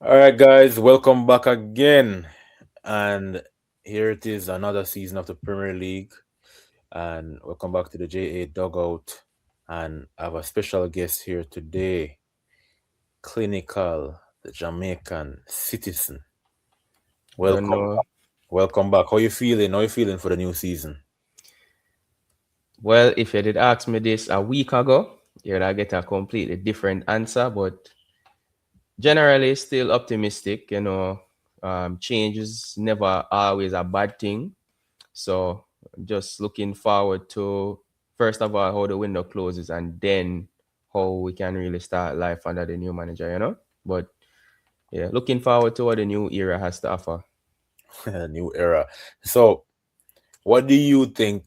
All right, guys, welcome back again. And here it is, another season of the Premier League. And welcome back to the JA Dugout. And I have a special guest here today, Clinical, the Jamaican citizen. Don't Welcome, know. welcome back. How you feeling? How you feeling for the new season? Well, if you did ask me this a week ago, you'd I get a completely different answer. But generally, still optimistic. Change is never always a bad thing. So just looking forward to first of all how the window closes, and then how we can really start life under the new manager. But yeah, looking forward to what the new era has to offer. New era. So, what do you think?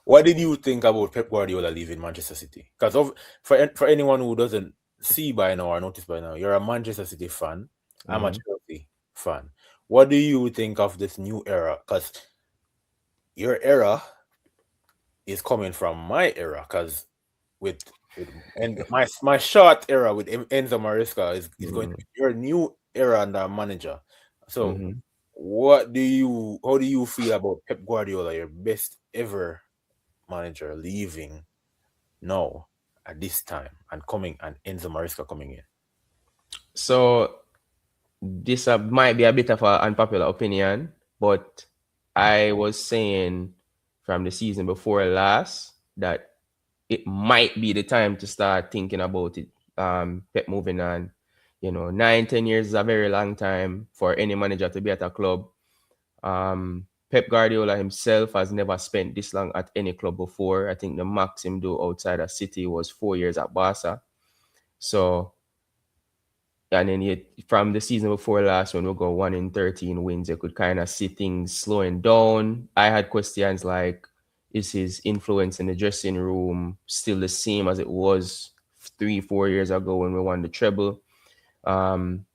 What did you think about Pep Guardiola leaving Manchester City? Because for anyone who doesn't see by now or notice by now, you're a Manchester City fan. I'm a Mm-hmm. Chelsea fan. What do you think of this new era? Because your era is coming from my era. Because with and my short era with Enzo Maresca is going to Mm-hmm. be your new era under manager. So, Mm-hmm. how do you feel about Pep Guardiola, your best ever manager, leaving now at this time and coming and Enzo Maresca coming in? So this might be a bit of an unpopular opinion, but I was saying from the season before last that it might be the time to start thinking about it. Pep moving on. 9, 10 years is a very long time for any manager to be at a club. Pep Guardiola himself has never spent this long at any club before. I think the max him do outside of City was 4 years at Barca. So and then yet from the season before last, when we go 1 in 13 wins, you could kind of see things slowing down. I had questions like, is his influence in the dressing room still the same as it was 3, 4 years ago when we won the treble? Um,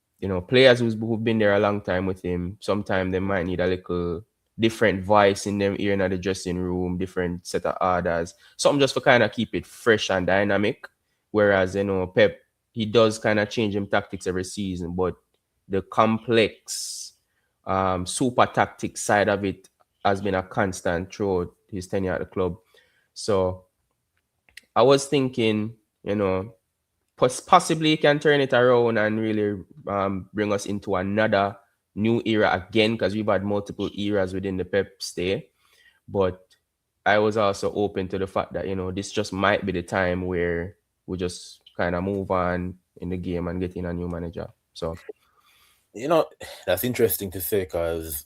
players who've been there a long time with him, sometimes they might need a little different voice in them ear in the dressing room, different set of orders, something just to kind of keep it fresh and dynamic. Whereas Pep, he does kind of change him tactics every season, but the complex super tactic side of it has been a constant throughout his tenure at the club. So I was thinking, possibly he can turn it around and really bring us into another new era again, because we've had multiple eras within the Pep stay. But I was also open to the fact that this just might be the time where we just kind of move on in the game and get in a new manager. So You know, that's interesting to say because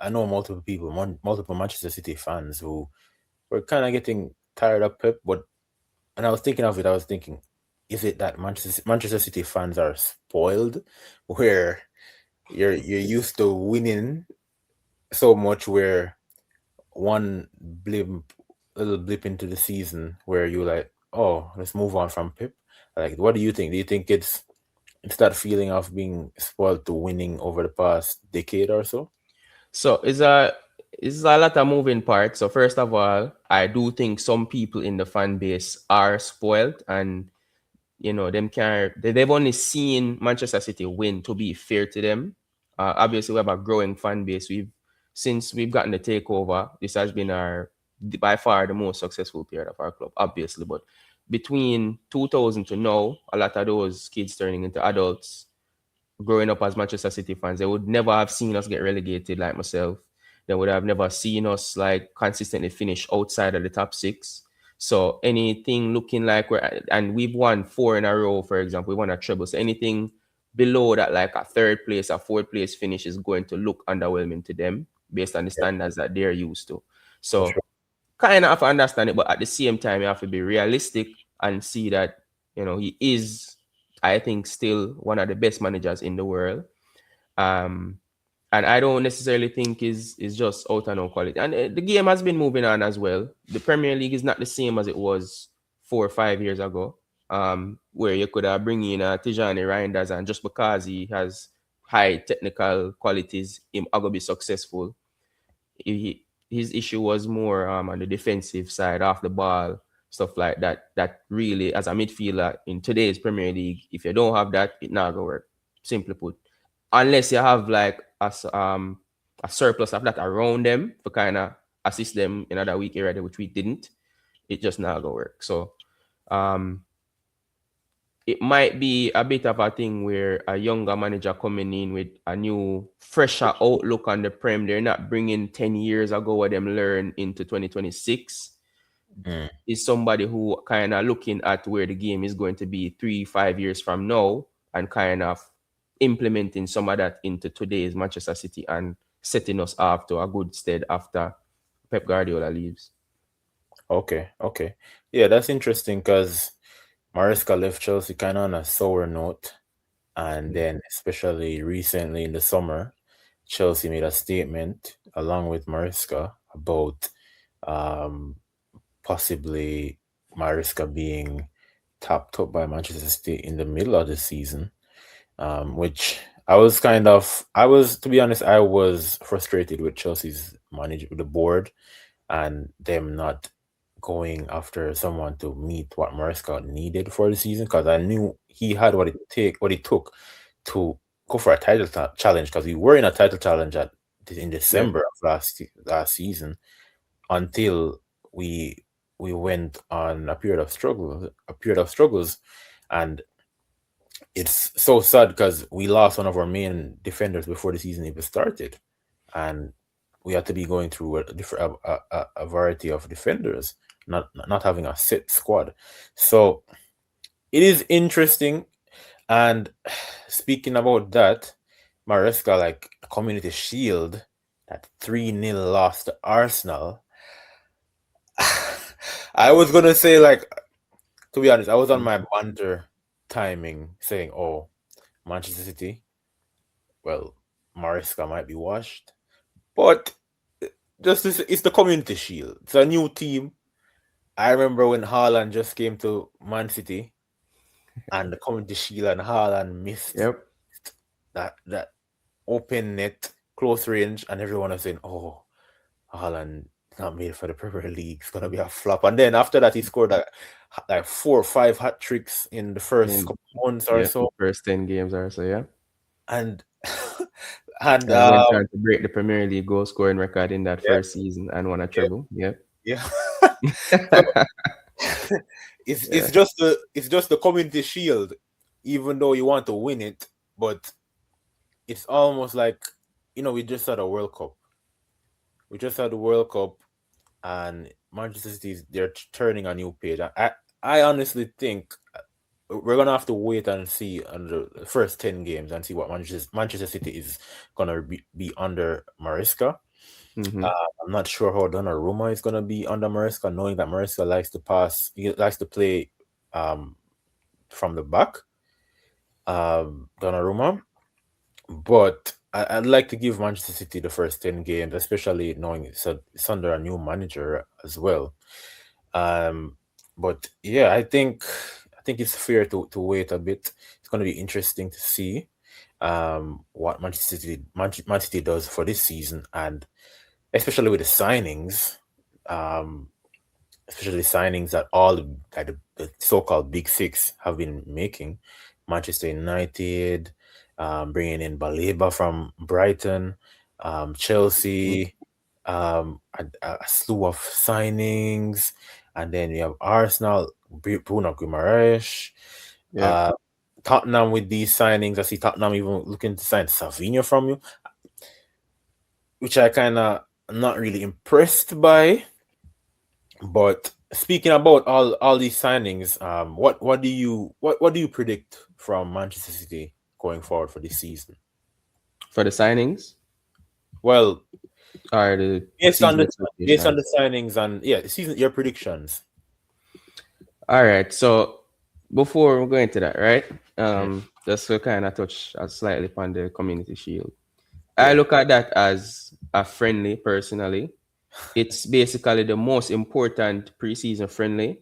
I know multiple people, multiple Manchester City fans who were kind of getting tired of Pep. But and I was thinking of it, I was thinking, is it that Manchester City fans are spoiled, where you're used to winning so much, where one little blip into the season where you like, oh, let's move on from Pep. Like, what do you think? Do you think it's that feeling of being spoiled to winning over the past decade or so? So it's a lot of moving parts. So first of all, I do think some people in the fan base are spoiled, and them can they've only seen Manchester City win, to be fair to them. Obviously, we have a growing fan base. Since we've gotten the takeover, this has been our by far the most successful period of our club, obviously. But between 2000 to now, a lot of those kids turning into adults, growing up as Manchester City fans, they would never have seen us get relegated like myself. They would have never seen us like consistently finish outside of the top six. So anything looking like and we've won 4 in a row, for example, we won a treble. So anything below that, like a third place, a fourth place finish, is going to look underwhelming to them based on the Yeah, standards that they're used to. for So sure. kind of have to understand it, but at the same time, you have to be realistic and see that he is, I think, still one of the best managers in the world. Um, and I don't necessarily think is just out and out quality. And the game has been moving on as well. The Premier League is not the same as it was 4 or 5 years ago, where you could bring in Tijani Reinders, and just because he has high technical qualities, him going to be successful. His issue was more on the defensive side, off the ball, stuff like that. That really, as a midfielder in today's Premier League, if you don't have that, it not gonna work. simply put. Unless you have like a surplus of that around them to kind of assist them in other weak area which we didn't. It just not gonna work. So um it might be a bit of a thing where a younger manager coming in with a new, fresher outlook on the Prem. They're not bringing 10 years ago what them learn into 2026. Mm. Is somebody who kind of looking at where the game is going to be 3-5 years from now and kind of implementing some of that into today's Manchester City and setting us off to a good stead after Pep Guardiola leaves. Okay. Yeah, that's interesting because Maresca left Chelsea kind of on a sour note. And then, especially recently in the summer, Chelsea made a statement along with Maresca about um, possibly Maresca being tapped up by Manchester City in the middle of the season, which to be honest, I was frustrated with Chelsea's manager, with the board, and them not going after someone to meet what Maresca needed for the season, because I knew he had what it took to go for a challenge, because we were in a title challenge in Yeah. December of last season, until we we went on a period of struggles, and it's so sad because we lost one of our main defenders before the season even started, and we had to be going through a variety of defenders, not having a set squad. So it is interesting. And speaking about that, Maresca, like Community Shield, that 3-0 loss to Arsenal. I was gonna say, like, to be honest, I was on my banter timing saying, oh, Manchester City, well, Maresca might be washed. But it's the Community Shield. It's a new team. I remember when Haaland just came to Man City, and the Community Shield, and Haaland missed Yep. that open net, close range, and everyone was saying, "Oh, Haaland not made for the Premier League. It's gonna be a flop." And then after that, he scored like 4 or 5 hat tricks in the first In couple months or yeah, so, first 10 games or so, yeah. and and And went on to break the Premier League goal scoring record in that yeah, first season and won a yeah, treble. Yep. yeah. So it's Yeah. it's just the Community Shield, even though you want to win it, but it's almost like, we just had a World Cup. We just had the World Cup, and Manchester City, they're turning a new page. I honestly think we're gonna have to wait and see under the first 10 games and see what Manchester City is gonna be under Maresca. Mm-hmm. I'm not sure how Donnarumma is gonna be under Maresca, knowing that Maresca likes to pass, he likes to play um, from the back. Donnarumma, but I'd like to give Manchester City the first 10 games, especially knowing it's under a new manager as well. But yeah, I think it's fair to wait a bit. It's going to be interesting to see what Man City does for this season, and especially with the signings, um, especially signings that all like the so-called big six have been making. Manchester United, bringing in Baleba from Brighton, Chelsea, a slew of signings, and then you have Arsenal, Bruno Guimaraes, Yeah. uh, Tottenham with these signings. I see Tottenham even looking to sign Savinho from you, which I kind of not really impressed by. But speaking about all these signings, what do you predict from Manchester City going forward for this season? For the signings Well, or the based on season the expectations. signings and the season, your predictions. All right. So before we go into that, right? Mm, Just to kind of touch slightly upon the community shield. I yeah. look at that as a friendly personally. It's basically the most important preseason friendly,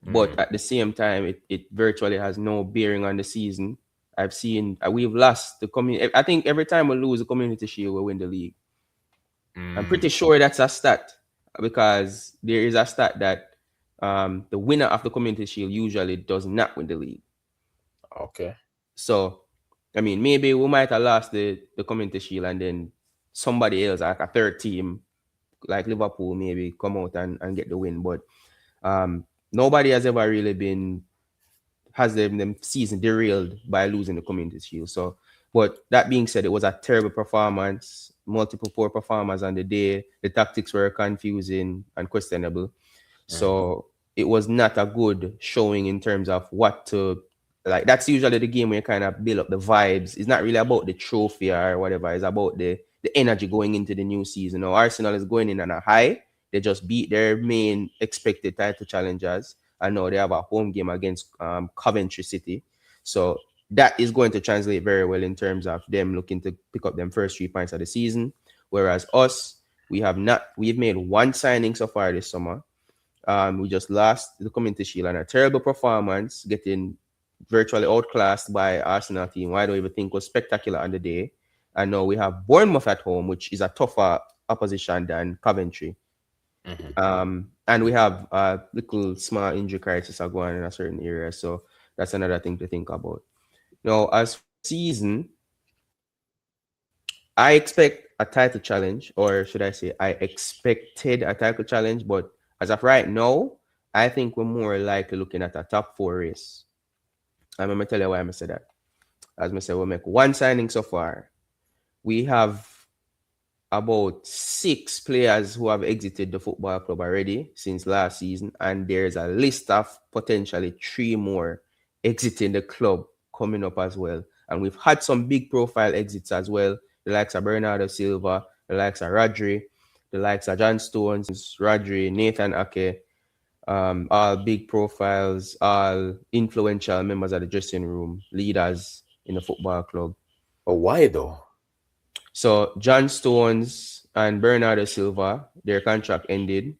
but Mm, at the same time, it virtually has no bearing on the season. I've seen we've lost the community. I think every time we lose the community shield, we win the league. I'm mm, pretty sure that's a stat because there is a stat that the winner of the community shield usually does not win the league. okay. So I mean, maybe we might have lost the Community Shield and then somebody else, like a third team, like Liverpool, maybe come out and get the win. But nobody has ever really been has them season derailed by losing the Community Shield. So, but that being said, it was a terrible performance, multiple poor performers on the day. The tactics were confusing and questionable. Mm-hmm. So it was not a good showing in terms of what to like. That's usually the game where you kind of build up the vibes. It's not really about the trophy or whatever. It's about the energy going into the new season. Now Arsenal is going in on a high. They just beat their main expected title challengers, and now they have a home game against Coventry City. So that is going to translate very well in terms of them looking to pick up them first 3 points of the season. Whereas us, we've made one signing so far this summer. We just lost the Community Shield and a terrible performance, getting virtually outclassed by Arsenal team, who I don't even think was spectacular on the day. And now we have Bournemouth at home, which is a tougher opposition than Coventry. Mm-hmm. And we have a little small injury crisis going in a certain area. So that's another thing to think about. Now, as for the season, I expect a title challenge, or should I say, I expected a title challenge, but as of right now, I think we're more likely looking at a top four race. I'm gonna tell you why I'm gonna say that. As I said, we'll make one signing so far. We have about 6 players who have exited the football club already since last season, and there's a list of potentially 3 more exiting the club coming up as well. And we've had some big profile exits as well, the likes of Bernardo Silva, the likes of Rodri, the likes of John Stones, Rodri, Nathan Ake, all big profiles, all influential members of the dressing room, leaders in the football club. But why though? So John Stones and Bernardo Silva, their contract ended.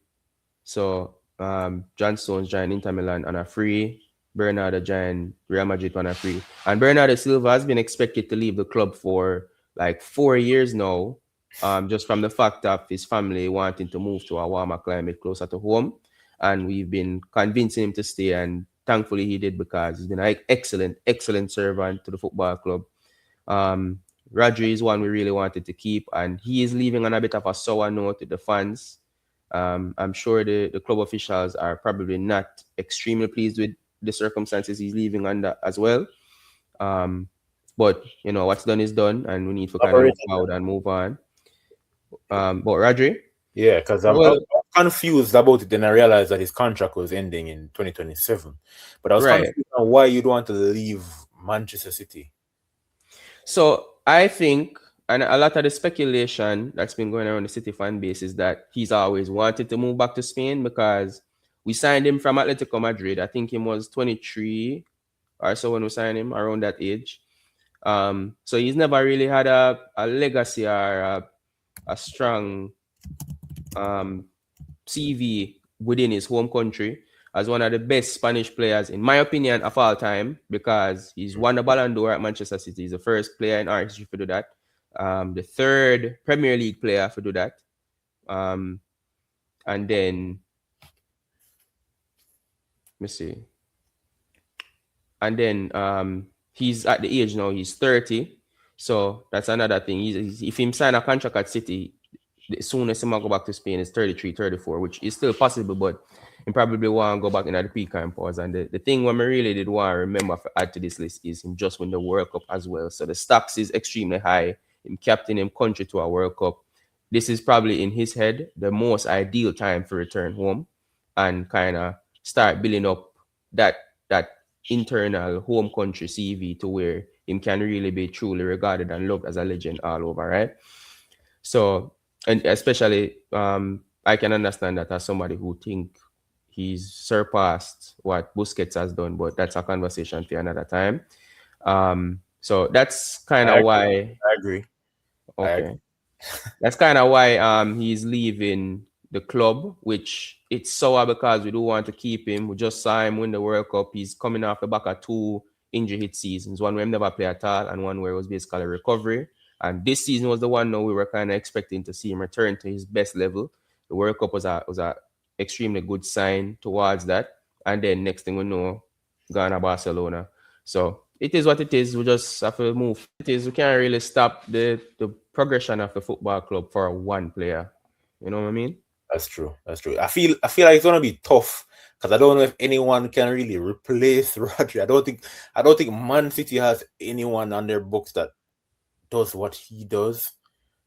So John Stones joined Inter Milan on a free. Bernardo joined Real Madrid on a free. And Bernardo Silva has been expected to leave the club for like 4 years now, just from the fact of his family wanting to move to a warmer climate closer to home. And we've been convincing him to stay. And thankfully he did, because he's been an excellent, excellent servant to the football club. Um, Rodri is one we really wanted to keep, and he is leaving on a bit of a sour note with the fans. I'm sure the club officials are probably not extremely pleased with the circumstances he's leaving under as well. Um, but what's done is done, and we need to kind of look Operating. forward and move on. But Rodri, Yeah, because I well, was confused about it. Then I realized that his contract was ending in 2027. But I was right. confused on why you'd want to leave Manchester City. So I think, and a lot of the speculation that's been going around the City fan base is that he's always wanted to move back to Spain, because we signed him from Atletico Madrid. I think he was 23 or so when we signed him, around that age. So he's never really had a legacy or a strong CV within his home country as one of the best Spanish players, in my opinion, of all time, because he's won the Ballon d'Or at Manchester City. He's the first player in our history to do that. The third Premier League player to do that. And then, let me see. And then he's at the age now, he's 30. So that's another thing. If he sign a contract at City, the soonest he might go back to Spain is 33, 34, which is still possible, but he probably want to go back in the pre-camp pause. And the thing when I really did want to remember to add to this list is him just win the World Cup as well. So the stocks is extremely high. Him captain him country to a World Cup. This is probably in his head the most ideal time for return home and kind of start building up that internal home country CV to where him can really be truly regarded and loved as a legend all over, right? So, and especially, I can understand that as somebody who think he's surpassed what Busquets has done, but that's a conversation for another time. So that's kind I of agree. why. I agree. I agree. Okay, that's kind of why he's leaving the club, which it's sour because we do want to keep him. We just saw him win the World Cup. He's coming off the back of 2 injury hit seasons, one where he never played at all and one where it was basically a recovery. And this season was the one now we were kind of expecting to see him return to his best level. The World Cup was a extremely good sign towards that. And then next thing we know, gone to Barcelona. So it is what it is. We just have to move. It is. We can't really stop the progression of the football club for one player. You know what I mean? That's true. That's true. I feel like it's gonna be tough because I don't know if anyone can really replace Rodri. I don't think Man City has anyone on their books that does what he does.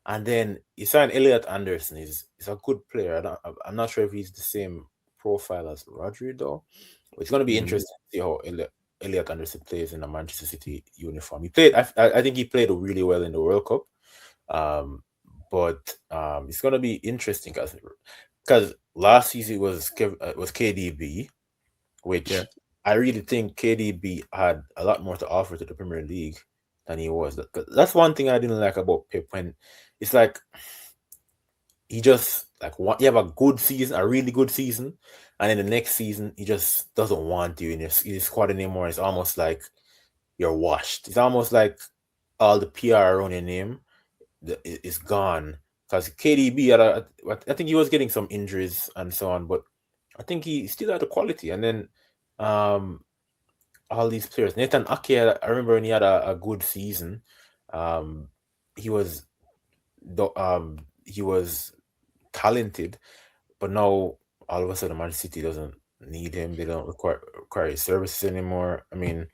And then you signed Elliot Anderson. He's a good player. I'm not sure if he's the same profile as Rodri though. But it's gonna be Mm-hmm. interesting to see how Elliot Anderson plays in a Manchester City uniform. He played. I think he played really well in the World Cup. Um, but it's gonna be interesting because last season was KDB, Yeah. which I really think KDB had a lot more to offer to the Premier League than he was. 'Cause that's one thing I didn't like about Pep when it's like he just like you have a good season, a really good season, and then the next season he just doesn't want you in his squad anymore. It's almost like you're washed. It's almost like all the PR around your name is gone because KDB I think he was getting some injuries and so on, but I think he still had the quality. And then um, all these players, Nathan Ake, I remember when he had a good season, um, he was he was talented, but now all of a sudden Man City doesn't need him. They don't require his services anymore. I mean,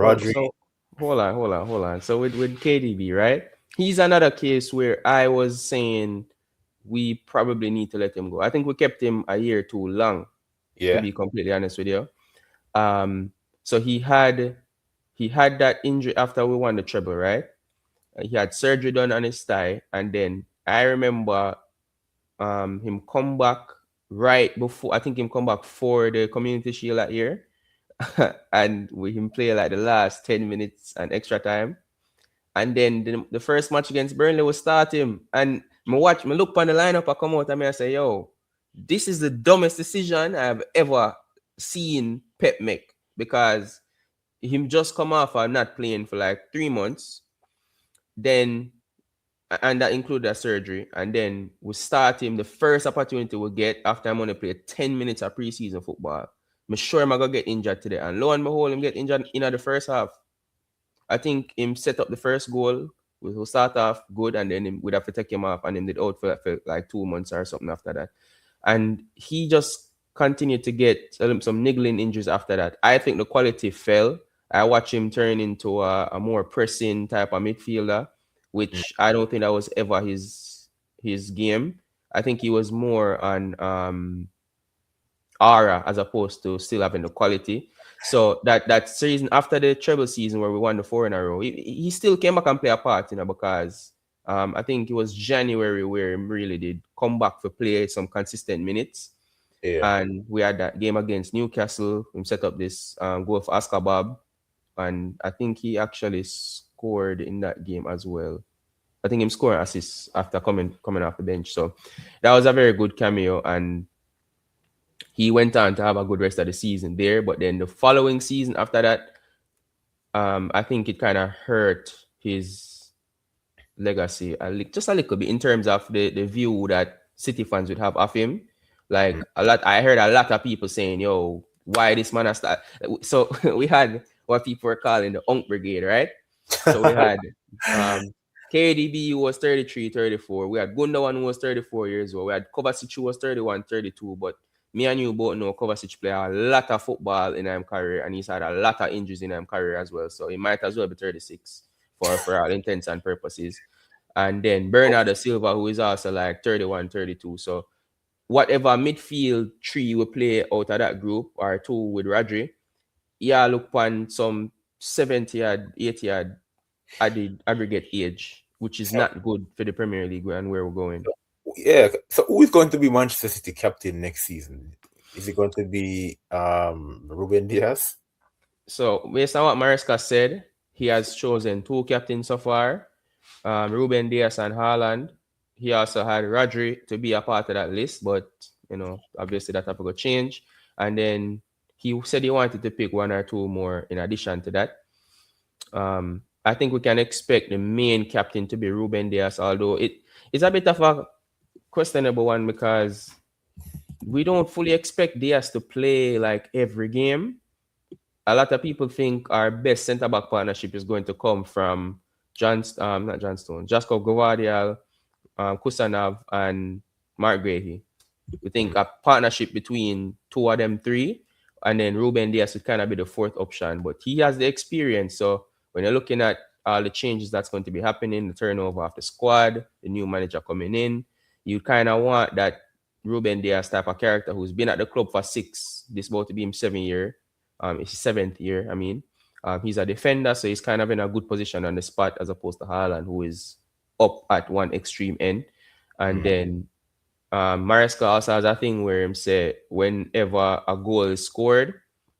Oh, Rodri, so hold on. So with KDB, right? He's another case where I was saying we probably need to let him go. I think we kept him a year too long, to yeah, be completely honest with you. Um, so he had that injury after we won the treble, right? He had surgery done on his thigh, and then I remember him come back right before. I think him come back for the Community Shield that year, and we him play like the last 10 minutes and extra time. And then the first match against Burnley will start him. And me look on the lineup, I come out and I say, yo, this is the dumbest decision I've ever seen Pep make, because him just come off of not playing for like 3 months, then and that included a surgery, and then we start him the first opportunity we get after I'm gonna play 10 minutes of preseason football. I'm sure I'm gonna get injured today. And lo and behold, him get injured in the first half. I think him set up the first goal. We will start off good, and then we'd have to take him off, and then did out for like 2 months or something after that. And he just continued to get some niggling injuries after that. I think the quality fell. I watched him turn into a more pressing type of midfielder, mm, which I don't think that was ever his game. I think he was more on aura as opposed to still having the quality. So that season after the treble season where we won the four in a row, he still came back and play a part, because I think it was January where he really did come back for play some consistent minutes. yeah, And we had that game against Newcastle. We set up this goal for Oscar Bob, and I think he actually scored in that game as well. I think him scoring assists after coming off the bench. So that was a very good cameo, and he went on to have a good rest of the season there. But then the following season after that, I think it kind of hurt his legacy just a little bit in terms of the view that City fans would have of him. mm, Like I heard a lot of people saying, "Yo, why this man has start?" So we had what people were calling the Unk Brigade, right? So we had um, KDB who was 33, 34. We had Gundogan who was 34 years old. We had Kovacic who was 31, 32. But me and you both know Kovacic played a lot of football in his career, and he's had a lot of injuries in his career as well. So he might as well be 36 for all intents and purposes. And then Bernardo Silva, who is also like 31, 32. So whatever midfield three we play out of that group, or two with Rodri, yeah, look on some 70 yard, 80 yard added aggregate age, which is so, not good for the Premier League and where we're going. yeah. So who is going to be Manchester City captain next season? Is it going to be Ruben Diaz? So based on what Mariska said, he has chosen two captains so far, Ruben Diaz and Haaland. He also had Rodri to be a part of that list, but obviously that have to go change. And then he said he wanted to pick one or two more in addition to that. I think we can expect the main captain to be Ruben Diaz, although it's a bit of a questionable one because we don't fully expect Diaz to play like every game. a lot of people think our best centre back partnership is going to come from not Johnstone, Jasko Gvardiol, Kusanov, and Mark Grahey. We think Mm, a partnership between two of them three, and then Ruben Diaz would kind of be the fourth option. But he has the experience. So when you're looking at all the changes that's going to be happening, the turnover of the squad, the new manager coming in, you kind of want that Ruben Diaz type of character who's been at the club for six, this about to be him 7 year, it's his seventh year, I mean. He's a defender, so he's kind of in a good position on the spot as opposed to Haaland, who is up at one extreme end. And mm, then Maresca also has a thing where him say whenever a goal is scored,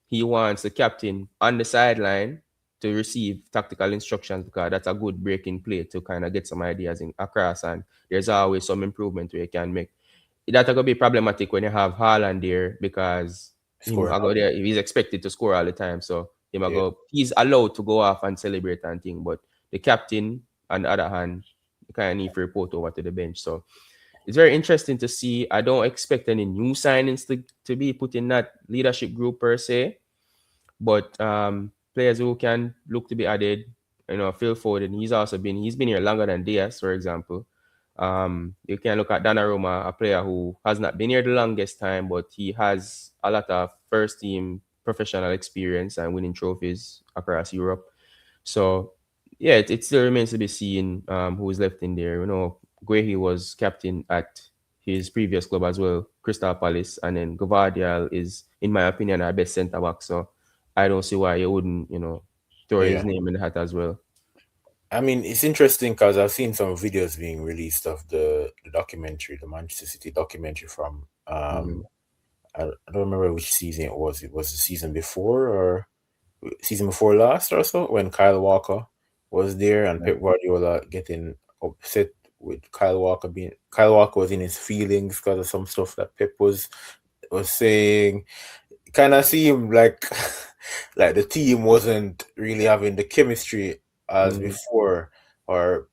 he wants the captain on the sideline to receive tactical instructions because that's a good breaking play to kind of get some ideas in across, and there's always some improvement where you can make. That's gonna be problematic when you have Haaland there because him scoring I go up. there he's expected to score all the time. So Yeah, he's allowed to go off and celebrate and thing, but the captain on the other hand, you kind of need to report over to the bench. So it's very interesting to see. I don't expect any new signings to be put in that leadership group per se, but players who can look to be added, Phil Foden, he's been here longer than Diaz, for example. You can look at Donnarumma, a player who has not been here the longest time, but he has a lot of first team professional experience and winning trophies across Europe. So yeah, it still remains to be seen who is left in there. Guehi was captain at his previous club as well, Crystal Palace, and then Gvardiol is, in my opinion, our best centre back. So I don't see why you wouldn't, throw his yeah. name in the hat as well. I mean, it's interesting because I've seen some videos being released of the documentary, the Manchester City documentary from Mm-hmm. I don't remember which season it was. It was the season before or season before last or so when Kyle Walker was there and Yeah. Pep Guardiola getting upset with Kyle Walker was in his feelings because of some stuff that Pep was saying. Kind of seemed like like the team wasn't really having the chemistry as Mm-hmm. before, or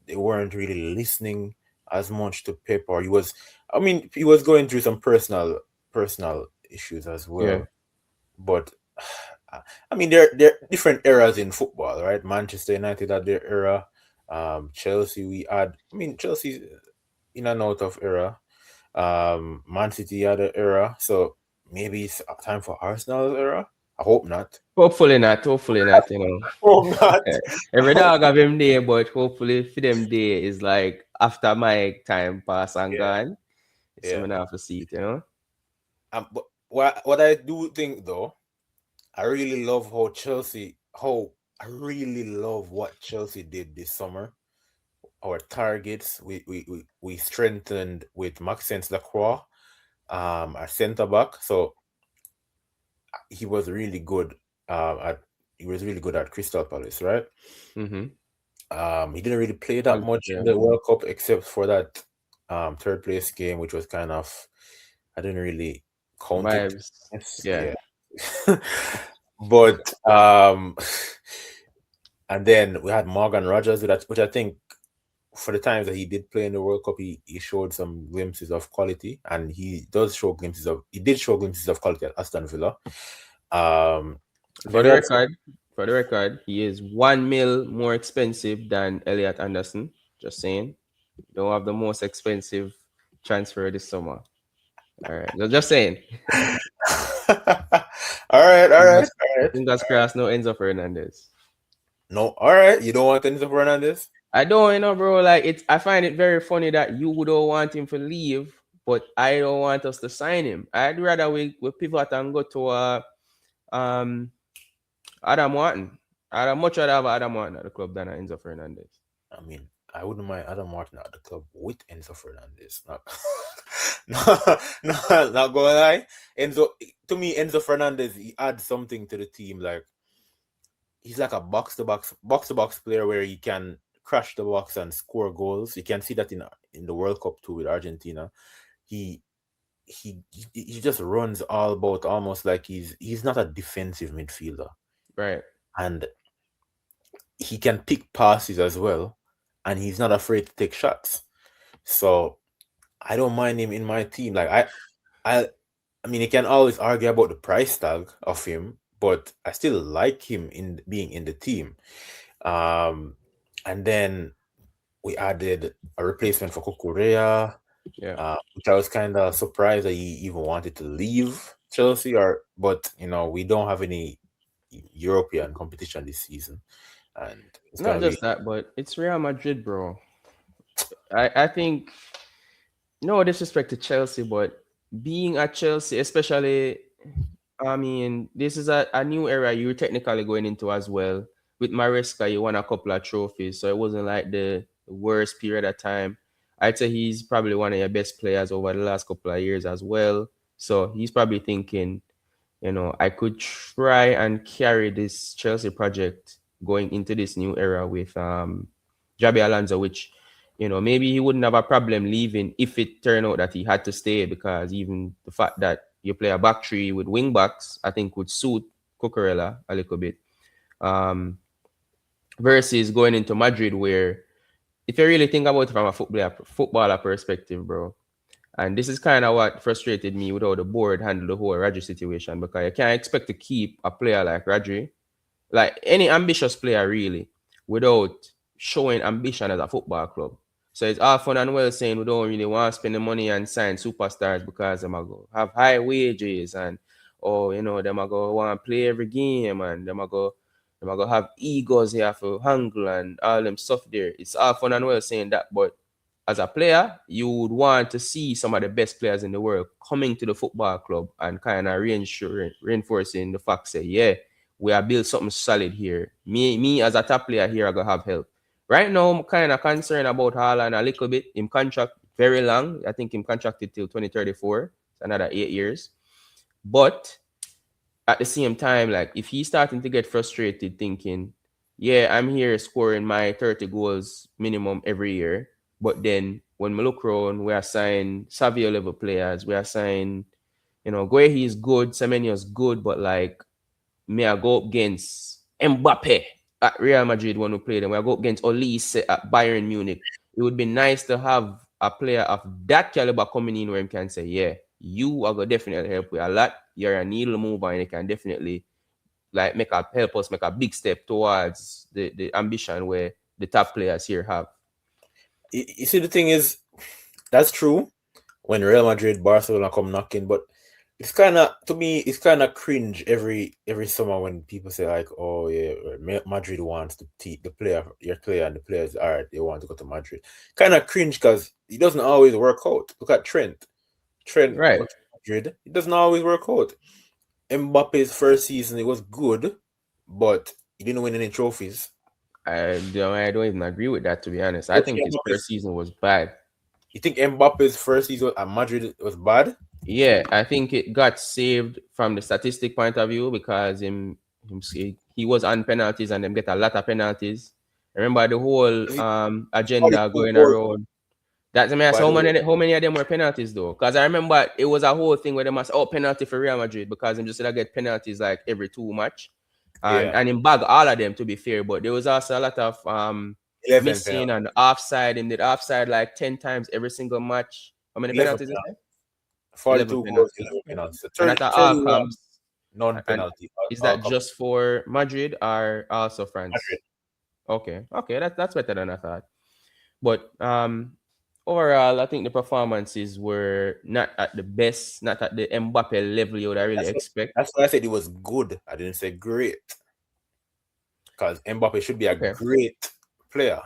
they weren't really listening as much to Pep, or I mean, he was going through some personal issues as Yeah. well. But I mean, there are different eras in football, right? Manchester United had their era. Chelsea, I mean, Chelsea's in and out of era. Man City had an era, so maybe it's time for Arsenal's era. I hope not. Hopefully not. Hopefully not. Hope not. Every dog have him day, but hopefully for them day is like after my time pass and Yeah, gone. It's yeah. something I have to see it. But what I do think though, I really love how I really love what Chelsea did this summer. Our targets, we strengthened with Maxence Lacroix, our centre back. So he was really good. At he was really good at Crystal Palace, right? Mm-hmm. He didn't really play that much in Yeah. the World Cup except for that third place game, which was kind of I didn't really count it. Vibes. Yes, Yeah. yeah. But and then we had Morgan Rogers, which I think for the times that he did play in the World Cup, he showed some glimpses of quality, and he did show glimpses of quality at Aston Villa. And For then the we had record, he is 1 mil more expensive than Elliot Anderson. Just saying. Don't have the most expensive transfer this summer. All right. Just saying. all right, all right, Fingers, all right. fingers crossed, no Enzo Fernandez. No, all right. You don't want Enzo Fernandez? I don't, bro. Like I find it very funny that you don't want him to leave, but I don't want us to sign him. I'd rather we pivot and go to um Adam Martin. I'd much rather have Adam Martin at the club than Enzo Fernandez. I mean, I wouldn't mind Adam Martin at the club with Enzo Fernandez. Not, not gonna lie. To me, Enzo Fernandez, he adds something to the team. Like he's like a box to box player where he can crash the box and score goals. You can see that in the World Cup too with Argentina. He he just runs all about almost like he's not a defensive midfielder, Right. and he can pick passes as well, and he's not afraid to take shots. So I don't mind him in my team. I I mean, you can always argue about the price tag of him, but I still like him in being in the team. Um, and then we added a replacement for Kukurea, Yeah. which I was kind of surprised that he even wanted to leave Chelsea. But we don't have any European competition this season, and it's Not gonna be. just that, but it's Real Madrid, bro. I think no disrespect to Chelsea, but being at Chelsea, especially, I mean, this is a new era you're technically going into as well. With Maresca, you won a couple of trophies, so it wasn't like the worst period of time. I'd say he's probably one of your best players over the last couple of years as well. So he's probably thinking, I could try and carry this Chelsea project going into this new era with Jabi Alonso, which maybe he wouldn't have a problem leaving if it turned out that he had to stay, because even the fact that you play a back three with wing backs, I think would suit Cucurella a little bit. Versus going into Madrid, where if you really think about it from a footballer perspective, bro, and this is kind of what frustrated me with how the board handled the whole Rodri situation, because you can't expect to keep a player like Rodri, like any ambitious player really, without showing ambition as a football club. So it's all fun and well saying we don't really want to spend the money and sign superstars because them are go have high wages, and them are go want to play every game, and them are go have egos here for handle and all them stuff there. It's all fun and well saying that, but as a player, you would want to see some of the best players in the world coming to the football club and kind of reinforcing the fact, say, yeah, we are built something solid here. Me as a top player here, I gotta have help. Right now, I'm kind of concerned about Haaland a little bit. Him contract very long. I think him contracted till 2034. It's another 8 years. But at the same time, like if he's starting to get frustrated thinking, yeah, I'm here scoring my 30 goals minimum every year. But then when we look around, we assign Savio level players, we assign, Guehi is good, Semenyo is good, but like may I go up against Mbappe at Real Madrid when we play them. We go up against Olise at Bayern Munich. It would be nice to have a player of that caliber coming in where he can say, yeah, you are going to definitely help with a lot. You're a needle mover and you can definitely like help us make a big step towards the ambition where the top players here have. You see, the thing is, that's true when Real Madrid, Barcelona come knocking, but it's kind of, to me, it's kind of cringe every summer when people say like, oh yeah, Madrid wants the player, your player, and the players are they want to go to Madrid. Kind of cringe because it doesn't always work out. Look at Trent. Trent Right. got to Madrid. It doesn't always work out. Mbappe's first season it was good, but he didn't win any trophies. I don't even agree with that, to be honest. I You think think his first season was bad. Mbappe's first season at Madrid was bad? Yeah, I think it got saved from the statistic point of view because he was on penalties and them get a lot of penalties. Remember the whole He- agenda 42 going goals, around. That's I mean, by how the way. many of them were penalties though? Because I remember it was a whole thing where they must penalty for Real Madrid because them just said I get penalties like every 2 match, and Yeah, in bag all of them to be fair. But there was also a lot of 11 missing penalties. and offside, and did offside like 10 times every single match. How many 11 penalties is penalties. there? 11 42 goals, penalties. 11 penalties. So And at 31 outcomes, and non-penalty. is All that come just for Madrid or also France? Madrid. Okay, that's better than I thought. But overall, I think the performances were not at the best, not at the Mbappe level you would I really That's what, expect. that's why I said it was good. I didn't say great. Because Mbappe should be a Okay, great player.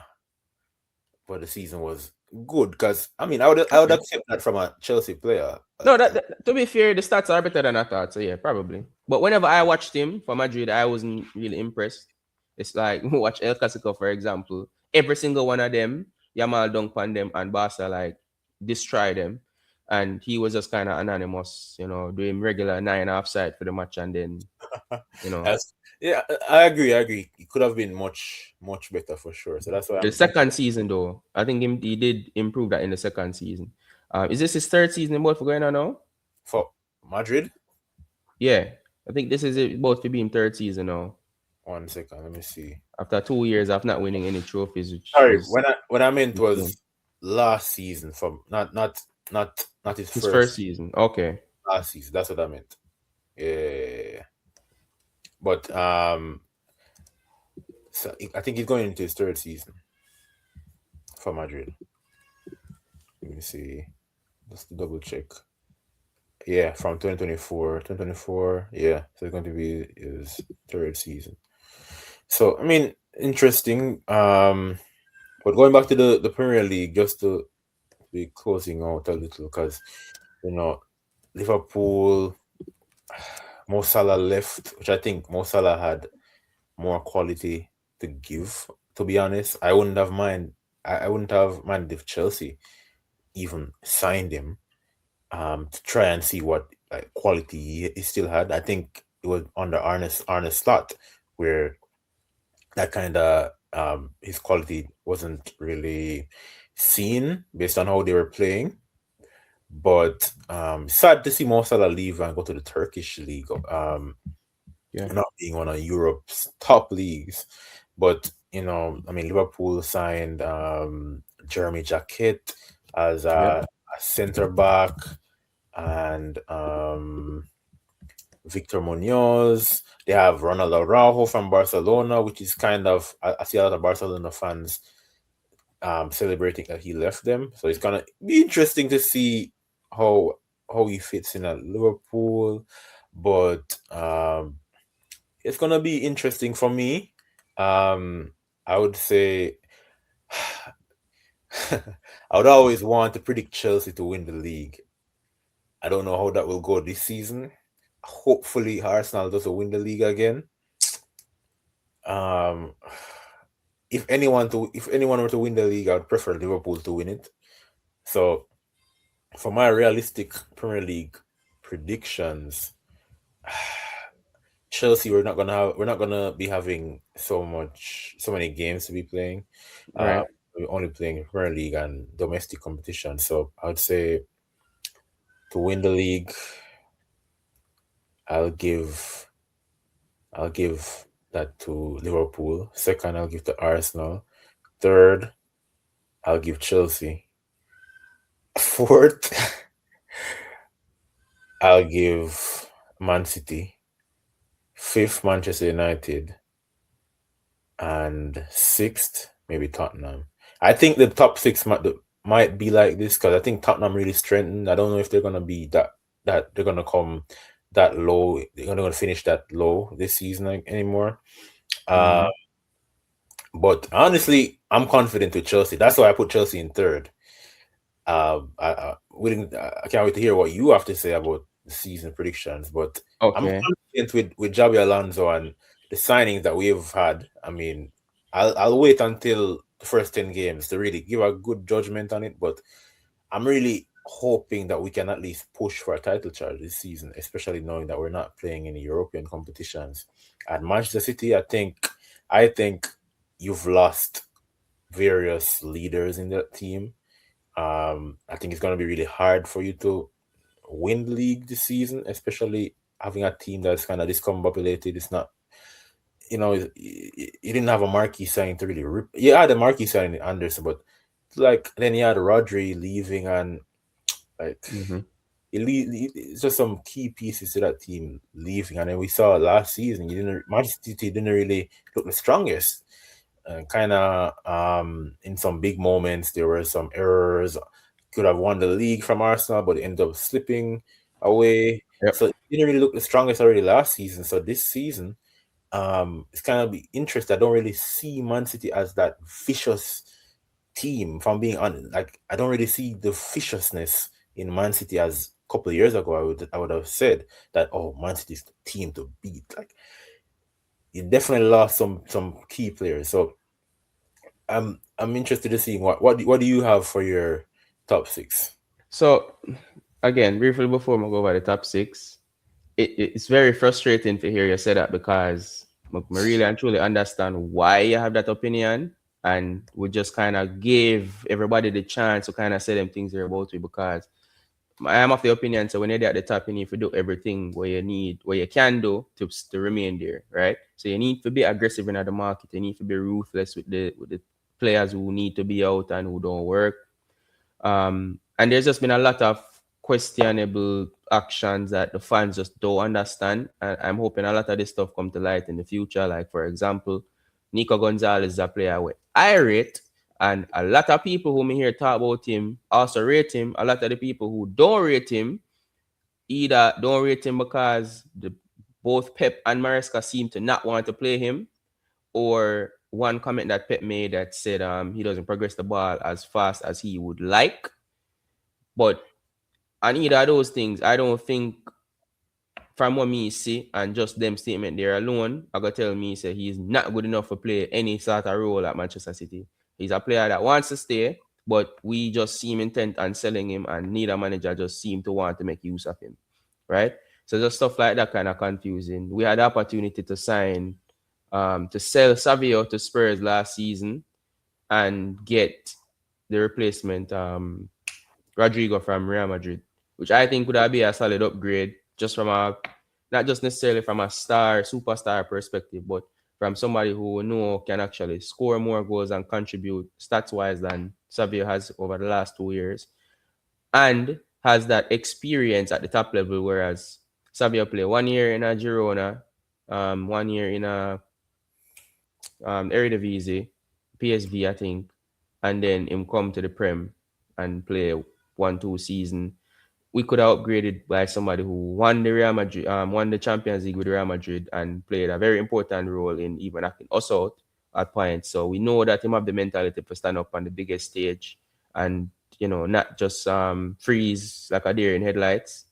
But the season was good. Because, I mean, I would okay. accept that from a Chelsea player. No, to be fair, the stats are better than I thought. So yeah, probably. But whenever I watched him for Madrid, I wasn't really impressed. It's like watch El Clasico, for example. Every single one of them, Yamal dunk on them and Barca like destroy them. And he was just kind of anonymous, doing regular 9 offside for the match, and then you know Yeah, I agree. I agree. It could have been much, much better for sure. So that's why the I'm second season though, I think he did improve that in the second season. Is this his third season in both for going on now? for Madrid. Yeah, I think this is it both to be in third season now. 1 second. Let me see. After 2 years of not winning any trophies, which Sorry, is when I meant insane. was last season from not his His first first season. Okay. last season. That's what I meant. Yeah. But so I think he's going into his third season for Madrid. Let me see. Just to double check. Yeah, from 2024. 2024. Yeah, so it's going to be his third season. So I mean, interesting. But going back to the Premier League, just to be closing out a little, because you know Liverpool, Mo Salah left, which I think Mo Salah had more quality to give. To be honest, I wouldn't have mind. I wouldn't have minded if Chelsea even signed him to try and see what like quality he still had. I think it was under Arne Slot where that kind of his quality wasn't really seen based on how they were playing. But sad to see Mo Salah leave and go to the Turkish league, Yeah. not being one of Europe's top leagues. But I mean, Liverpool signed Jeremy Jacquet as Yep. a centre back, and Victor Munoz. They have Ronald Araujo from Barcelona, which is kind of I see a lot of Barcelona fans celebrating that he left them. So it's gonna be interesting to see how he fits in at Liverpool. But it's gonna be interesting for me. I would say I would always want to predict Chelsea to win the league. I don't know how that will go this season. Hopefully Arsenal doesn't win the league again. Um, if anyone were to win the league, I would prefer Liverpool to win it. So for my realistic Premier League predictions, Chelsea we're not gonna be having so many games to be playing. Uh, Right. we're only playing Premier League and domestic competition. So I would say to win the league, I'll give I'll give that to Liverpool. Second, I'll give to Arsenal. Third, I'll give Chelsea. Fourth, I'll give Man City. Fifth, Manchester United. And sixth, maybe Tottenham. I think the top six might be like this because I think Tottenham really strengthened. I don't know if they're gonna be that they're gonna come that low. They're gonna finish that low this season anymore. Uh, Mm-hmm. but honestly, I'm confident with Chelsea. That's why I put Chelsea in third. I can't wait to hear what you have to say about the season predictions. But I'm Okay. confident with Javi Alonso and the signings that we've had. I mean, I'll wait until the first 10 games to really give a good judgment on it. But I'm really hoping that we can at least push for a title charge this season, especially knowing that we're not playing any European competitions. At Manchester City, I think you've lost various leaders in that team. I think it's going to be really hard for you to win the league this season, especially having a team that's kind of discombobulated. It's not, you didn't have a marquee signing to really rip. You had a marquee signing in Anderson, but like then you had Rodri leaving and like Mm-hmm. it's just some key pieces to that team leaving. And then we saw last season, Manchester City didn't really look the strongest. Kind of in some big moments there were some errors. Could have won the league from Arsenal, but it ended up slipping away. Yep. So it didn't really look the strongest already last season. So this season, it's kind of be interesting. I don't really see Man City as that vicious team. If I'm being honest, like I don't really see the viciousness in Man City as a couple of years ago. I would have said that Man City's the team to beat. Like you definitely lost some key players. So I'm interested to see what do you have for your top six? So again, briefly before we go over the top six, it's very frustrating to hear you say that because I really and truly understand why you have that opinion, and we just kind of give everybody the chance to kind of say them things they're about to, because I am of the opinion, so when you're there at the top, you need to do everything what you can do to remain there, right? So you need to be aggressive in the market. You need to be ruthless with the players who need to be out and who don't work. And there's just been a lot of questionable actions that the fans just don't understand. And I'm hoping a lot of this stuff come to light in the future. Like, for example, Nico Gonzalez is a player where I rate, and a lot of people who me hear talk about him also rate him. A lot of the people who don't rate him either don't rate him because both Pep and Maresca seem to not want to play him, or one comment that Pep made that said he doesn't progress the ball as fast as he would like. But on either of those things, I don't think from what me see and just them statement there alone, I gotta tell me say he's not good enough to play any sort of role at Manchester City. He's a player that wants to stay, but we just seem intent on selling him, and neither manager just seem to want to make use of him, right? So just stuff like that kind of confusing. We had the opportunity to sign, to sell Savio to Spurs last season and get the replacement, Rodrigo from Real Madrid, which I think would be a solid upgrade just from a, not just necessarily from a superstar perspective, but from somebody who we know can actually score more goals and contribute stats wise than Savio has over the last 2 years, and has that experience at the top level, whereas Savio played 1 year in a Girona, 1 year in a Eredivisie, PSV, I think, and then him come to the Prem and play 1-2 season. We could have upgraded by somebody who won the Real Madrid, won the Champions League with Real Madrid, and played a very important role in even acting us out at points. So we know that him have the mentality to stand up on the biggest stage and not just freeze like a deer in headlights.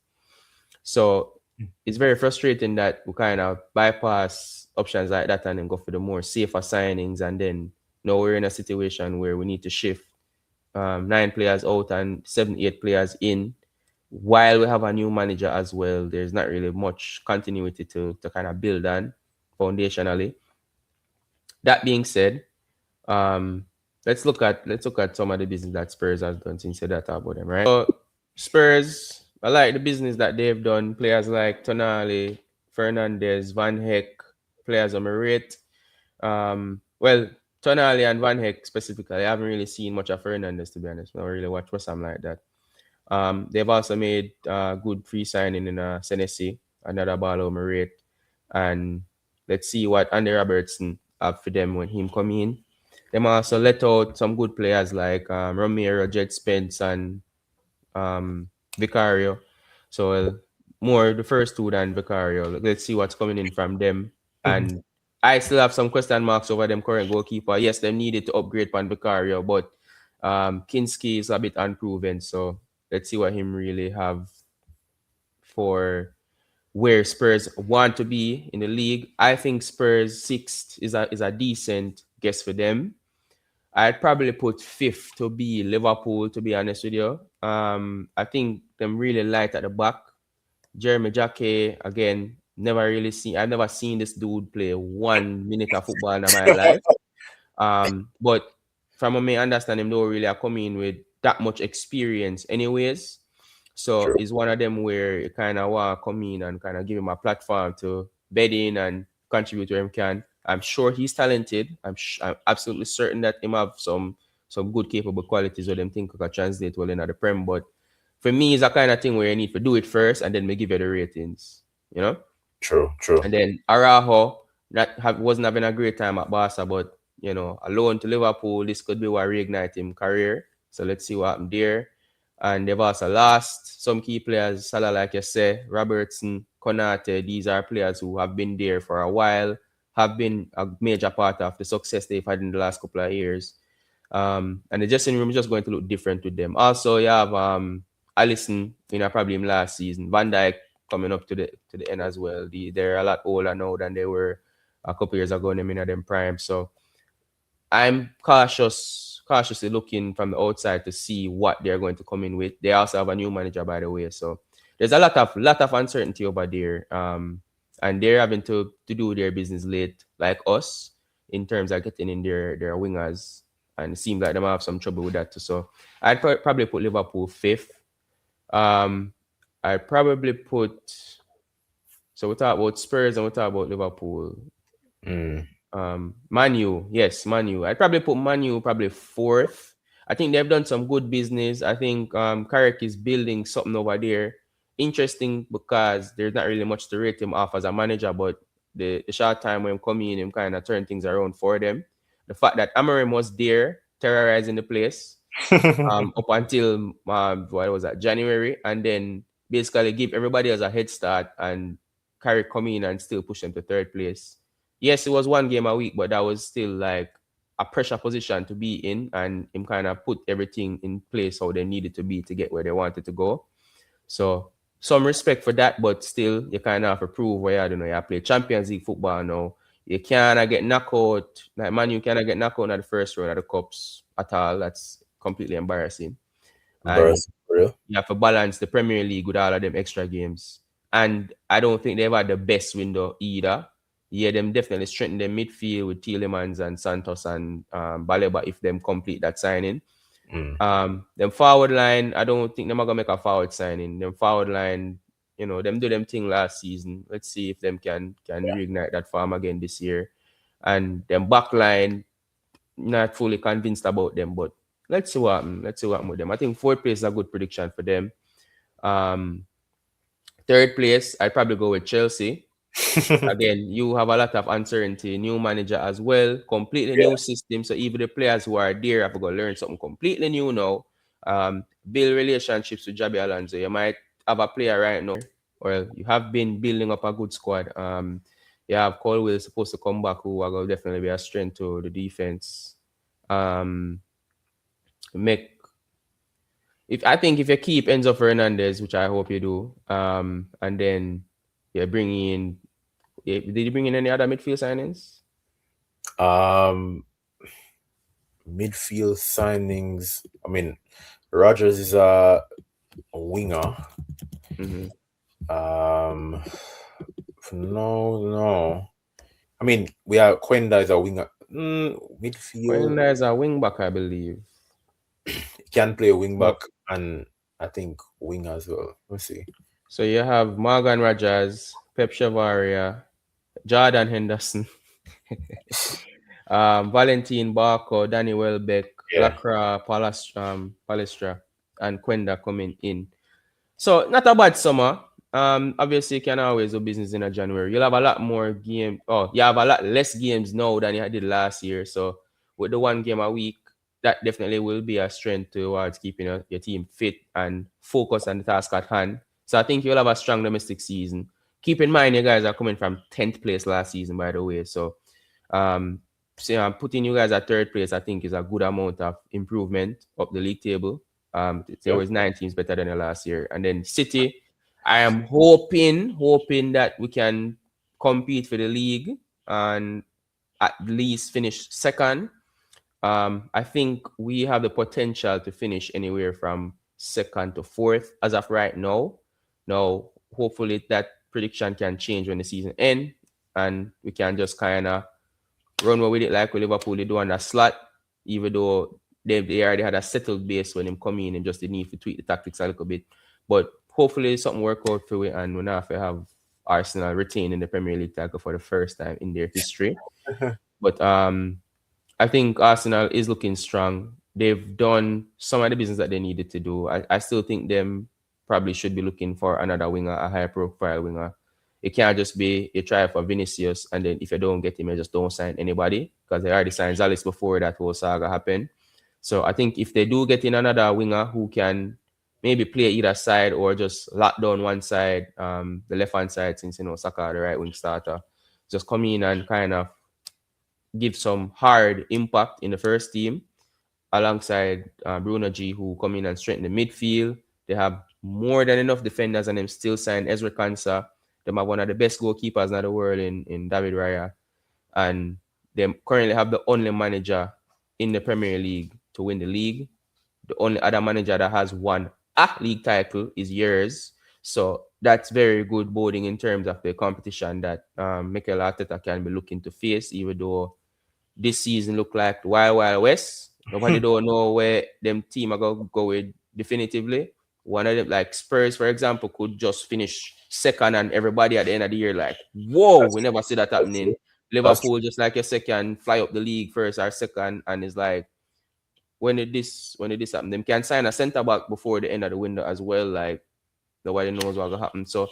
So it's very frustrating that we kind of bypass options like that and then go for the more safer signings, and then now we're in a situation where we need to shift 9 players out and 7, 8 players in, while we have a new manager as well. There's not really much continuity to kind of build on foundationally. That being said, um, let's look at some of the business that Spurs has done since you that about them, right? So Spurs, I like the business that they've done. Players like Tonali, Fernandez, Van Heck, players on my rate. Well, Tonali and Van Heck specifically, I haven't really seen much of Fernandez, to be honest. I don't really watch for something like that. They've also made good free signing in Senesi, another ball over rate. And let's see what Andy Robertson have for them when him come in. Them also let out some good players like Romero, Jet Spence, and Vicario. So more the first two than Vicario. Let's see what's coming in from them. And I still have some question marks over them current goalkeeper. Yes, they needed to upgrade Pan Vicario, but Kinski is a bit unproven. So let's see what him really have for where Spurs want to be in the league. I think Spurs sixth is a decent guess for them. I'd probably put fifth to be Liverpool, to be honest with you. I think them really light at the back. Jeremy Jacquet, again, I've never seen this dude play 1 minute of football in my life. But from what I understand, him don't really come in with that much experience anyways. So True. it's one of them where you kind of want to come in and kind of give him a platform to bed in and contribute where he can. I'm sure he's talented. I'm absolutely certain that him have some good capable qualities where them think could translate well in the Prem. But for me, it's a kind of thing where you need to do it first and then we give you the ratings, you know? True. True. And then Araujo wasn't having a great time at Barca, but alone to Liverpool, this could be what reignite him career. So let's see what happened there. And they've also lost some key players, Salah, like you say, Robertson, Konate. These are players who have been there for a while, have been a major part of the success they've had in the last couple of years. And the dressing room is just going to look different with them. Also, you have Alisson, probably him last season. Van Dijk coming up to the end as well. They're a lot older now than they were a couple years ago. Them in them prime. So I'm cautiously looking from the outside to see what they're going to come in with. They also have a new manager, by the way. So there's a lot of uncertainty over there. And they're having to do their business late, like us, in terms of getting in their wingers. And it seems like they might have some trouble with that too. So I'd probably put Liverpool fifth. I'd probably put. So we talk about Spurs and we talk about Liverpool. Mm. Manu, yes, Manu. I'd probably put Manu probably fourth. I think they've done some good business. I think Carrick is building something over there. Interesting because there's not really much to rate him off as a manager, but the short time when him come in, him kind of turn things around for them. The fact that Amarim was there terrorizing the place up until what was that, January, and then basically give everybody else a head start and Carrick come in and still push them to third place. Yes, it was one game a week, but that was still like a pressure position to be in, and him kind of put everything in place how they needed to be to get where they wanted to go. So some respect for that, but still you kind of have to prove where you, you play Champions League football now. You cannot get knocked out. Like man, you cannot get knocked out in the first round of the cups at all. That's completely embarrassing. And Embarrassing for real. you have to balance the Premier League with all of them extra games. And I don't think they've had the best window either. Yeah, them definitely strengthen their midfield with Tielemans and Santos and Baleba if them complete that signing. Them forward line, I don't think they're gonna make a forward signing. Them forward line, them do them thing last season. Let's see if them can reignite that form again this year. And them back line, not fully convinced about them, but let's see what happens. Let's see what happens with them. I think fourth place is a good prediction for them. Um, Third place, I'd probably go with Chelsea. Again, you have a lot of uncertainty, new manager as well, completely Yeah. new system. So even the players who are there have to go learn something completely new now. Build relationships with Jabi Alonso. You might have a player right now, or you have been building up a good squad. You have Colwell supposed to come back, who are going to definitely be a strength to the defense. Make if I think if you keep Enzo Fernandez, which I hope you do, and then you bring in. Did you bring in any other midfield signings? Midfield signings. I mean, Rogers is a winger. Mm-hmm. No. I mean, we are Quenda is a winger. Midfield Quenda is a wing back, I believe. can play wing But back and I think wing as well. Let's see. so you have Morgan Rogers, Pep Chavaria, Jordan Henderson, Valentin Barco, Danny Welbeck, Yeah. Lacra, Palestra, and Quenda coming in. So not a bad summer. Obviously you can always do business in a January. You'll have a lot more game. Oh, you have a lot less games now than you did last year. So with the one game a week, that definitely will be a strength towards keeping your team fit and focus on the task at hand. So I think you'll have a strong domestic season. Keep in mind, you guys are coming from 10th place last season, by the way. So, putting you guys at third place, I think, is a good amount of improvement up the league table. There was 9 teams better than the last year. And then City, I am hoping that we can compete for the league and at least finish second. I think we have the potential to finish anywhere from second to fourth as of right now. Now, hopefully that prediction can change when the season ends and we can just kind of run with it like Liverpool they do on that slot, even though they already had a settled base when him come in and just the need to tweak the tactics a little bit. But hopefully something work out for it and we're not to have Arsenal retain in the Premier League title for the first time in their history. But I think Arsenal is looking strong. They've done some of the business that they needed to do. I still think them probably should be looking for another winger, a high profile winger. It can't just be you try for Vinicius and then if you don't get him, you just don't sign anybody because they already signed Zalis before that whole saga happened. So I think if they do get in another winger who can maybe play either side or just lock down one side, the left hand side, since Saka the right wing starter, just come in and kind of give some hard impact in the first team alongside Bruno G, who come in and strengthen the midfield. They have more than enough defenders and them still sign Ezra Kansa. They have one of the best goalkeepers in the world in David Raya. And they currently have the only manager in the Premier League to win the league. The only other manager that has won a league title is yours. So that's very good boding in terms of the competition that Mikel Arteta can be looking to face, even though this season look like Wild Wild West. Nobody don't know where them team are going to go with definitively. One of them, like Spurs, for example, could just finish second and everybody at the end of the year like, whoa, That's we never see that that's happening. true. That's true. Liverpool, just like a second, fly up the league first or second, and it's like, when it this happen. Them can sign a centre back before the end of the window as well. Like nobody knows what will happen. So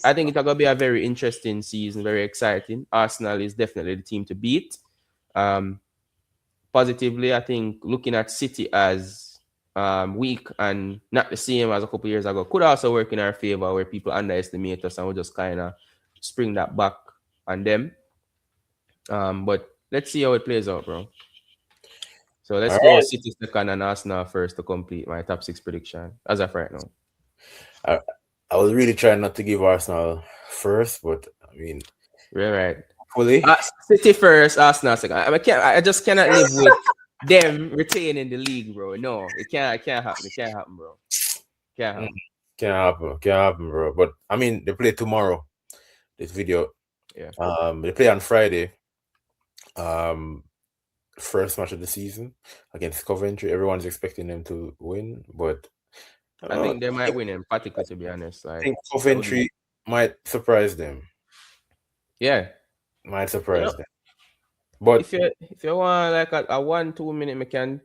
I think it's gonna be a very interesting season, very exciting. Arsenal is definitely the team to beat. Um, Positively, I think looking at City as weak and not the same as a couple years ago could also work in our favor, where people underestimate us and we just kind of spring that back on them. But let's see how it plays out, bro. So let's All go right. City second and Arsenal first to complete my top six prediction as of right now. I, I was really trying not to give Arsenal first, but I mean, Right, right. fully. City first, Arsenal second. I just cannot live with them retaining the league, bro. No, it can't happen. It can't happen, bro. Can't Mm, happen. can't happen, bro. But I mean, they play tomorrow. This video. Yeah. They play on Friday. Um, First match of the season against Coventry. Everyone's expecting them to win, but I I don't know. think they might win emphatically, to be honest. I Like think that would be, Coventry might surprise them. yeah. Might You know, surprise them. But if you want like a 1 2 minute, we can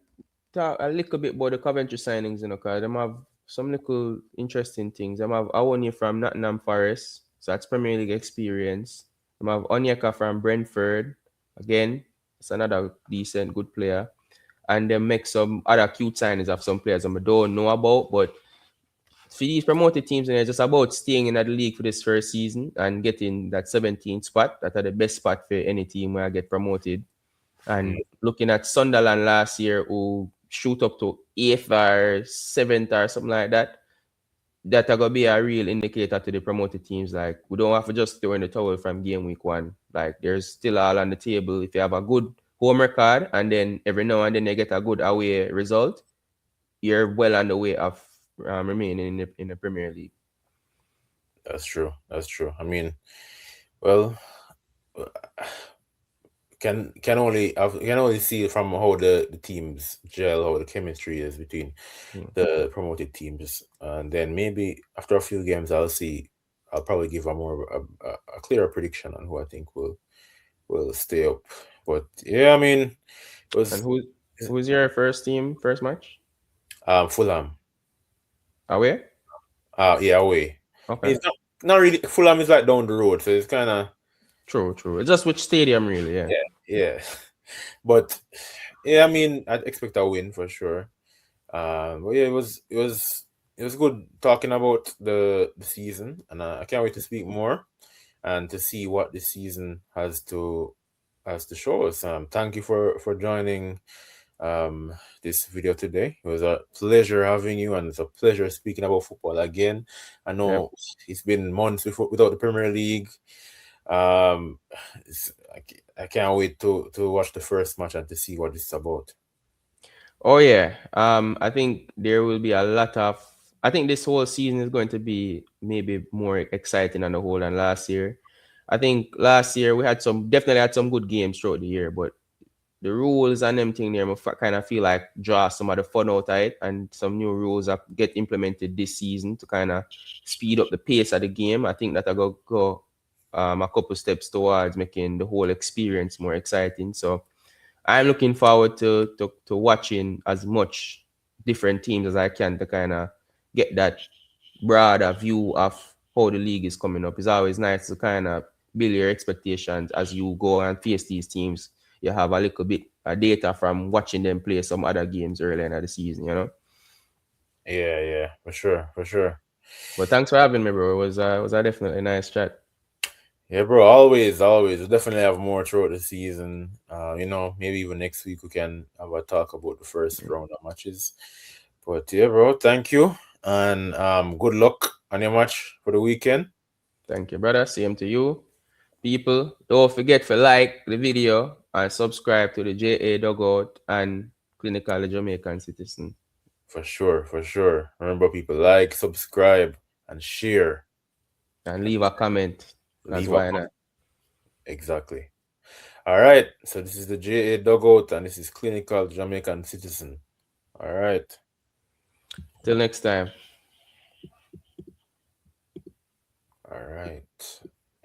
talk a little bit about the Coventry signings, cause them have some little interesting things. Them have Awoni from Nottingham Forest, so that's Premier League experience. Them have Onyeka from Brentford, again, it's another decent, good player. And then make some other cute signings of some players I don't know about, but for these promoted teams, and it's just about staying in the league for this first season and getting that 17th spot. That are the best spot for any team where I get promoted. mm, And looking at Sunderland last year, who shoot up to 8th or 7th or something like that, that are gonna be a real indicator to the promoted teams. Like we don't have to just throw in the towel from game week one. Like there's still all on the table. If you have a good home record and then every now and then you get a good away result, you're well on the way of remaining in the Premier League. that's true. That's true. I mean, well, can only see from how the teams gel, how the chemistry is between Mm. the promoted teams, and then maybe after a few games, I'll see. I'll probably give a more a clearer prediction on who I think will stay up. But yeah, I mean, it And was who's your first team, first match? Fulham. Away? Yeah, away. Okay. It's not really. Fulham is like down the road, so it's kind of True, true. It's just which stadium really, yeah. yeah, yeah. But yeah, I mean, I'd expect a win for sure. But yeah, it was good talking about the season, and I can't wait to speak more and to see what the season has to show us. Thank you for joining this video today. It was a pleasure having you, and it's a pleasure speaking about football again. I Yep. know it's been months without the Premier League. Um, I can't wait to watch the first match and to see what it's about. Oh yeah. I think there will be a lot of I think this whole season is going to be maybe more exciting on the whole than last year. I think last year we had some definitely had some good games throughout the year, but the rules and them thing there, kind of feel like draw some of the fun out of it, and some new rules that get implemented this season to kind of speed up the pace of the game. I think that I go a couple steps towards making the whole experience more exciting. So I'm looking forward to watching as much different teams as I can to kind of get that broader view of how the league is coming up. It's always nice to kind of build your expectations as you go and face these teams. You have a little bit of data from watching them play some other games earlier in the season. Yeah, for sure, for sure. But thanks for having me, bro. It was a definitely nice chat. Yeah, bro. Always, always. We'll definitely have more throughout the season. Maybe even next week we can have a talk about the first round of matches. But yeah, bro. Thank you, and good luck on your match for the weekend. Thank you, brother. Same to you. People, don't forget to like the video and subscribe to the JA Dugout and Clinical Jamaican Citizen. For sure, for sure. Remember, people, like, subscribe, and share. And leave a comment. That's Leave a why comment. not. Exactly. All right. So this is the JA Dugout, and this is Clinical Jamaican Citizen. All right. Till next time. All right.